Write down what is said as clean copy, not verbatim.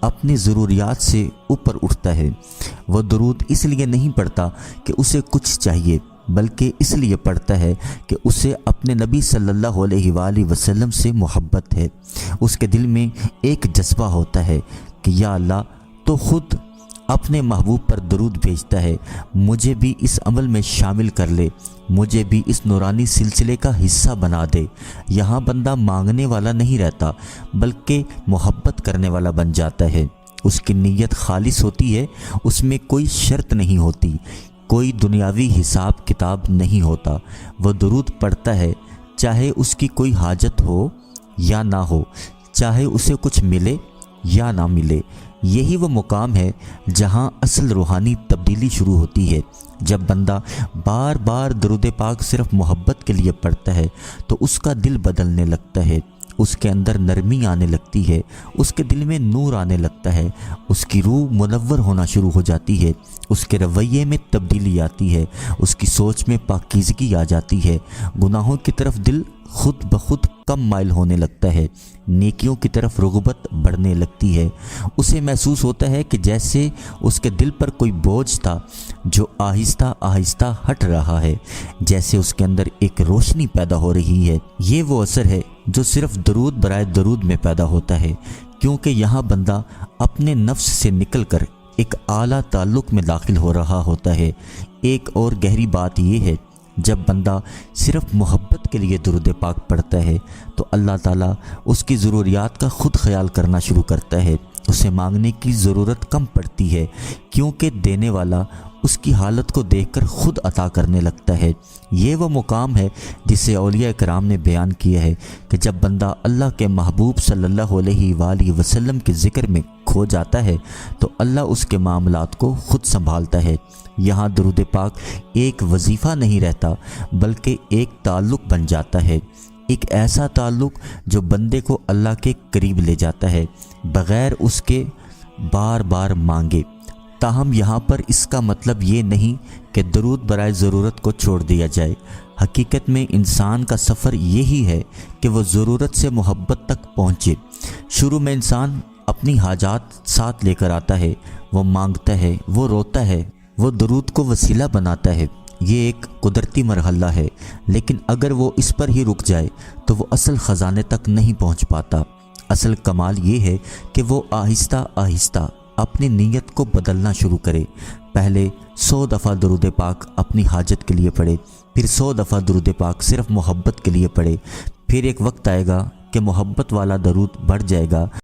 اپنی ضروریات سے اوپر اٹھتا ہے۔ وہ درود اس لیے نہیں پڑھتا کہ اسے کچھ چاہیے، بلکہ اس لیے پڑھتا ہے کہ اسے اپنے نبی صلی اللہ علیہ وآلہ وسلم سے محبت ہے۔ اس کے دل میں ایک جذبہ ہوتا ہے کہ یا اللہ تو خود اپنے محبوب پر درود بھیجتا ہے، مجھے بھی اس عمل میں شامل کر لے، مجھے بھی اس نورانی سلسلے کا حصہ بنا دے۔ یہاں بندہ مانگنے والا نہیں رہتا، بلکہ محبت کرنے والا بن جاتا ہے۔ اس کی نیت خالص ہوتی ہے، اس میں کوئی شرط نہیں ہوتی، کوئی دنیاوی حساب کتاب نہیں ہوتا۔ وہ درود پڑھتا ہے چاہے اس کی کوئی حاجت ہو یا نہ ہو، چاہے اسے کچھ ملے یا نہ ملے۔ یہی وہ مقام ہے جہاں اصل روحانی تبدیلی شروع ہوتی ہے۔ جب بندہ بار بار درود پاک صرف محبت کے لیے پڑھتا ہے تو اس کا دل بدلنے لگتا ہے، اس کے اندر نرمی آنے لگتی ہے، اس کے دل میں نور آنے لگتا ہے، اس کی روح منور ہونا شروع ہو جاتی ہے، اس کے رویے میں تبدیلی آتی ہے، اس کی سوچ میں پاکیزگی آ جاتی ہے، گناہوں کی طرف دل خود بخود کم مائل ہونے لگتا ہے، نیکیوں کی طرف رغبت بڑھنے لگتی ہے۔ اسے محسوس ہوتا ہے کہ جیسے اس کے دل پر کوئی بوجھ تھا جو آہستہ آہستہ ہٹ رہا ہے، جیسے اس کے اندر ایک روشنی پیدا ہو رہی ہے۔ یہ وہ اثر ہے جو صرف درود برائے درود میں پیدا ہوتا ہے، کیونکہ یہاں بندہ اپنے نفس سے نکل کر ایک اعلیٰ تعلق میں داخل ہو رہا ہوتا ہے۔ ایک اور گہری بات یہ ہے، جب بندہ صرف محبت کے لیے درود پاک پڑھتا ہے تو اللہ تعالیٰ اس کی ضروریات کا خود خیال کرنا شروع کرتا ہے، اسے مانگنے کی ضرورت کم پڑتی ہے، کیونکہ دینے والا اس کی حالت کو دیکھ کر خود عطا کرنے لگتا ہے۔ یہ وہ مقام ہے جسے اولیاء کرام نے بیان کیا ہے کہ جب بندہ اللہ کے محبوب صلی اللہ علیہ وآلہ وسلم کے ذکر میں کھو جاتا ہے تو اللہ اس کے معاملات کو خود سنبھالتا ہے۔ یہاں درود پاک ایک وظیفہ نہیں رہتا، بلکہ ایک تعلق بن جاتا ہے، ایک ایسا تعلق جو بندے کو اللہ کے قریب لے جاتا ہے بغیر اس کے بار بار مانگے۔ تاہم یہاں پر اس کا مطلب یہ نہیں کہ درود برائے ضرورت کو چھوڑ دیا جائے۔ حقیقت میں انسان کا سفر یہی ہے کہ وہ ضرورت سے محبت تک پہنچے۔ شروع میں انسان اپنی حاجات ساتھ لے کر آتا ہے، وہ مانگتا ہے، وہ روتا ہے، وہ درود کو وسیلہ بناتا ہے۔ یہ ایک قدرتی مرحلہ ہے، لیکن اگر وہ اس پر ہی رک جائے تو وہ اصل خزانے تک نہیں پہنچ پاتا۔ اصل کمال یہ ہے کہ وہ آہستہ آہستہ اپنی نیت کو بدلنا شروع کرے۔ پہلے 100 دفعہ درود پاک اپنی حاجت کے لیے پڑھے، پھر 100 دفعہ درود پاک صرف محبت کے لیے پڑھے، پھر ایک وقت آئے گا کہ محبت والا درود بڑھ جائے گا